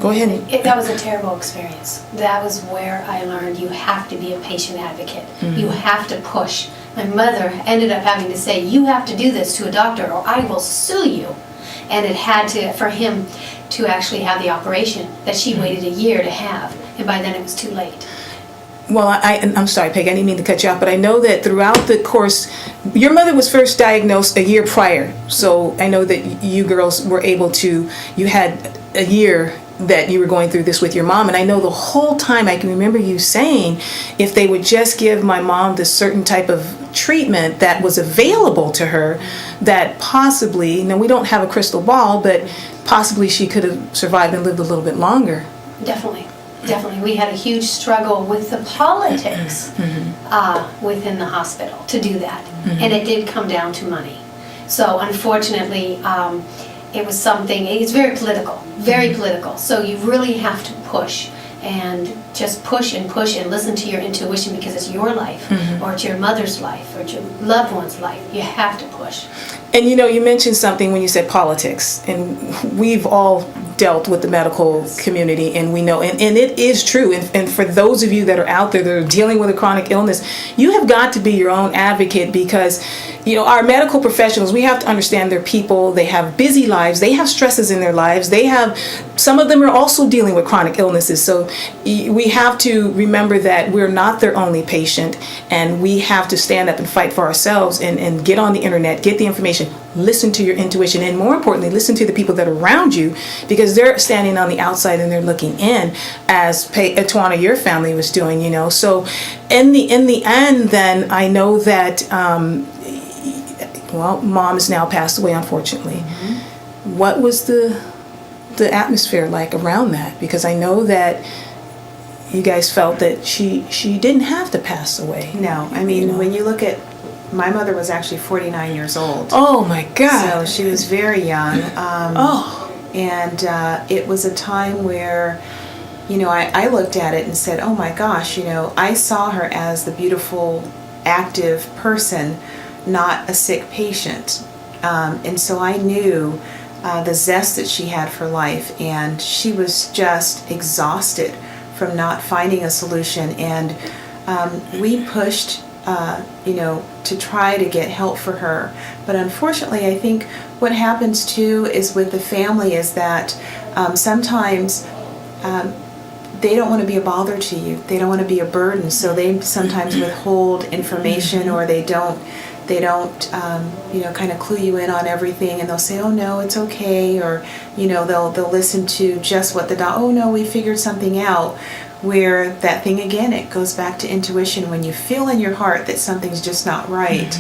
Go ahead. That was a terrible experience. That was where I learned you have to be a patient advocate. You have to push. My mother ended up having to say, you have to do this to a doctor or I will sue you. And it had to, for him to actually have the operation that she waited a year to have. And by then it was too late. Well, I'm sorry, Peg, I didn't mean to cut you off, but I know that throughout the course, your mother was first diagnosed a year prior. So I know that you girls were able to, you had a year that you were going through this with your mom. And I know the whole time I can remember you saying, if they would just give my mom this certain type of treatment that was available to her, that possibly, we don't have a crystal ball, but possibly she could have survived and lived a little bit longer. Definitely. Definitely. We had a huge struggle with the politics within the hospital to do that. And it did come down to money. So unfortunately, it was something, it's very political. So you really have to push and just push and listen to your intuition because it's your life or it's your mother's life or it's your loved one's life. You have to push. And you mentioned something when you said politics, and we've all dealt with the medical community, and we know, and it is true. And for those of you that are out there that are dealing with a chronic illness, you have got to be your own advocate because, our medical professionals, we have to understand they're people, they have busy lives, they have stresses in their lives, some of them are also dealing with chronic illnesses. So we have to remember that we're not their only patient, and we have to stand up and fight for ourselves and get on the internet, get the information, listen to your intuition, and more importantly, listen to the people that are around you because they're standing on the outside and they're looking in, as Tawana, your family was doing, So in the end, then I know that, Mom has now passed away, unfortunately. What was the atmosphere like around that? Because I know that you guys felt that she didn't have to pass away. No, when you look at, my mother was actually 49 years old. Oh my God. So she was very young. And it was a time where, I looked at it and said, oh my gosh, I saw her as the beautiful, active person, not a sick patient. And so I knew the zest that she had for life, and she was just exhausted from not finding a solution. And we pushed, to try to get help for her. But unfortunately, I think what happens too is with the family is that sometimes they don't want to be a bother to you. They don't want to be a burden. So they sometimes withhold information, or they don't kind of clue you in on everything, and they'll say, oh no, it's okay, or they'll listen to just what oh no, we figured something out. Where that thing again, it goes back to intuition. When you feel in your heart that something's just not right,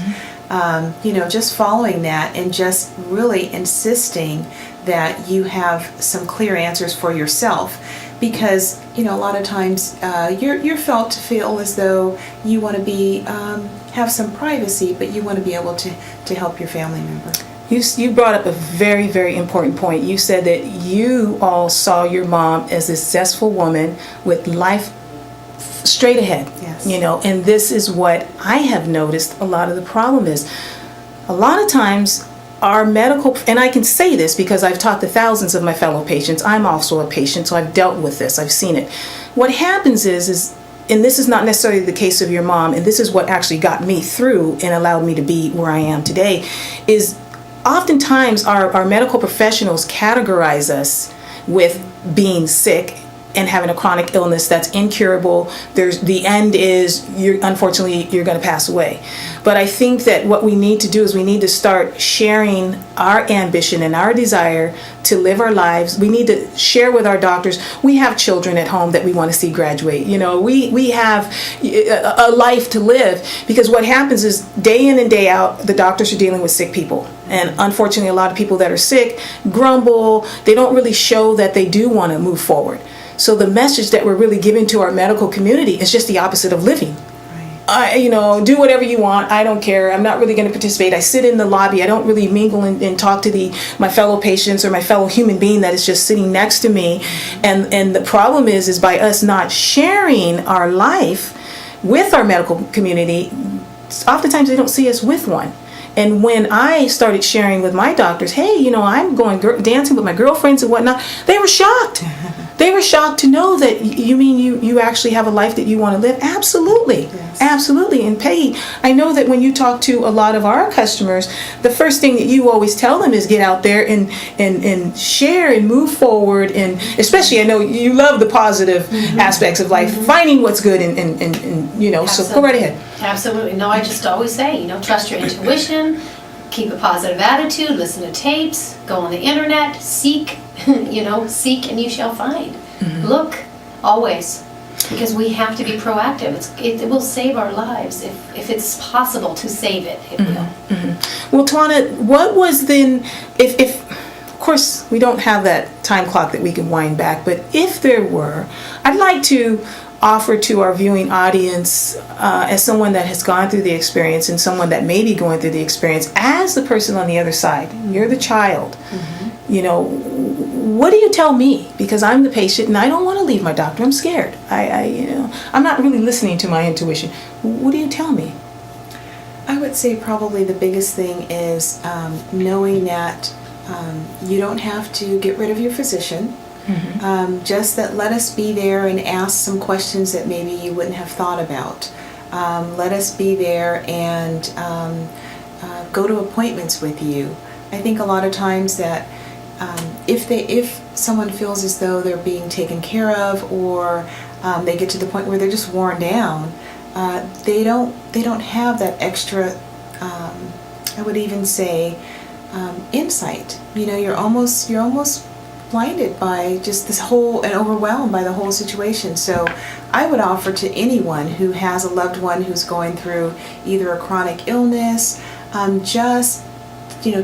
just following that and just really insisting that you have some clear answers for yourself. Because a lot of times you're felt to feel as though you want to be have some privacy, but you want to be able to help your family member. You brought up a very, very important point. You said that you all saw your mom as a zestful woman with life straight ahead. Yes. And this is what I have noticed a lot of the problem is. A lot of times our medical, and I can say this because I've talked to thousands of my fellow patients. I'm also a patient, so I've dealt with this. I've seen it. What happens is, and this is not necessarily the case of your mom, and this is what actually got me through and allowed me to be where I am today, is oftentimes our medical professionals categorize us with being sick and having a chronic illness that's incurable. The end is, unfortunately, you're going to pass away. But I think that what we need to do is we need to start sharing our ambition and our desire to live our lives. We need to share with our doctors. We have children at home that we want to see graduate. We have a life to live, because what happens is day in and day out, the doctors are dealing with sick people. And unfortunately, a lot of people that are sick grumble. They don't really show that they do want to move forward. So the message that we're really giving to our medical community is just the opposite of living. Do whatever you want. I don't care. I'm not really going to participate. I sit in the lobby. I don't really mingle and talk to my fellow patients or my fellow human being that is just sitting next to me. And the problem is by us not sharing our life with our medical community, oftentimes they don't see us with one. And when I started sharing with my doctors, hey, I'm going dancing with my girlfriends and whatnot, they were shocked. shocked to know that you mean you actually have a life that you want to live. Absolutely. Yes. Absolutely. And Peggy, I know that when you talk to a lot of our customers, the first thing that you always tell them is get out there and share and move forward. And especially, I know you love the positive aspects of life, finding what's good and you know, so go right ahead. Absolutely. No, I just always say, trust your intuition, keep a positive attitude, listen to tapes, go on the internet, seek, seek and you shall find. Look, always, because we have to be proactive. It will save our lives if it's possible to save it. It will. Well, Tawana, what was then, if of course we don't have that time clock that we can wind back, but if there were, I'd like to offer to our viewing audience, as someone that has gone through the experience and someone that may be going through the experience, as the person on the other side, you're the child, what do you tell me? Because I'm the patient and I don't want to leave my doctor. I'm scared. I'm not really listening to my intuition. What do you tell me? I would say probably the biggest thing is knowing that you don't have to get rid of your physician. Just that let us be there and ask some questions that maybe you wouldn't have thought about. Let us be there and go to appointments with you. I think a lot of times that if someone feels as though they're being taken care of, or they get to the point where they're just worn down, they don't have that extra, I would even say, insight. You're almost blinded by just this and overwhelmed by the whole situation. So I would offer to anyone who has a loved one who's going through either a chronic illness, just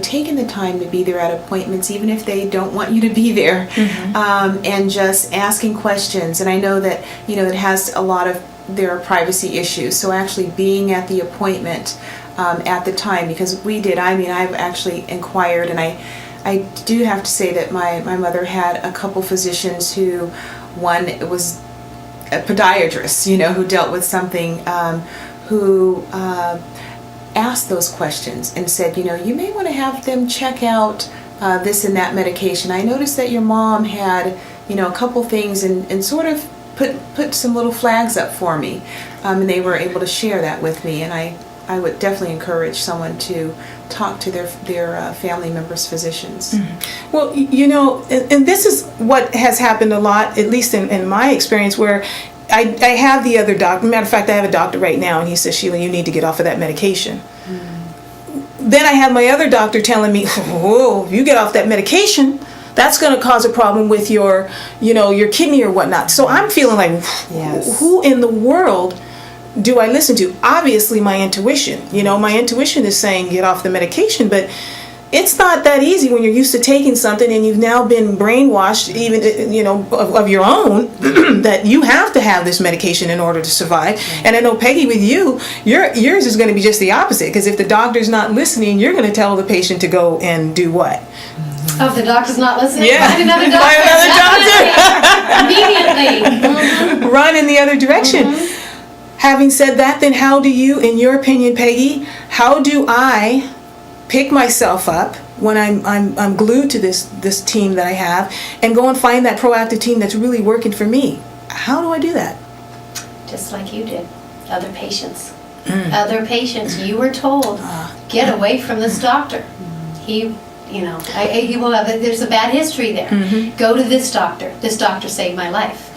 taking the time to be there at appointments, even if they don't want you to be there, and just asking questions. And I know that it has there are privacy issues, so actually being at the appointment at the time, because I've actually inquired, and I do have to say that my mother had a couple physicians who, one was a podiatrist, who dealt with something, who asked those questions and said, you may want to have them check out this and that medication. I noticed that your mom had, a couple things and sort of put some little flags up for me, and they were able to share that with me. And I would definitely encourage someone to talk to their family members' physicians. Well, and this is what has happened a lot, at least in my experience, where I have the other doctor. Matter of fact, I have a doctor right now, and he says, Sheila, you need to get off of that medication. Then I have my other doctor telling me, if you get off that medication, that's going to cause a problem with your kidney or whatnot. So I'm feeling like, who in the world do I listen to? Obviously my intuition. My intuition is saying get off the medication, but it's not that easy when you're used to taking something and you've now been brainwashed, even of your own, that you have to have this medication in order to survive. And I know, Peggy, with you, yours is going to be just the opposite, because if the doctor's not listening, you're going to tell the patient to go and do what? Oh, if the doctor's not listening? Yeah. Find another doctor. Find another doctor. Immediately. Run in the other direction. Having said that, then how do you, in your opinion, Peggy, how do I pick myself up when I'm glued to this team that I have, and go and find that proactive team that's really working for me? How do I do that? Just like you did. Other patients. Other patients. You were told, get away from this doctor. He will have, there's a bad history there. Go to this doctor. This doctor saved my life.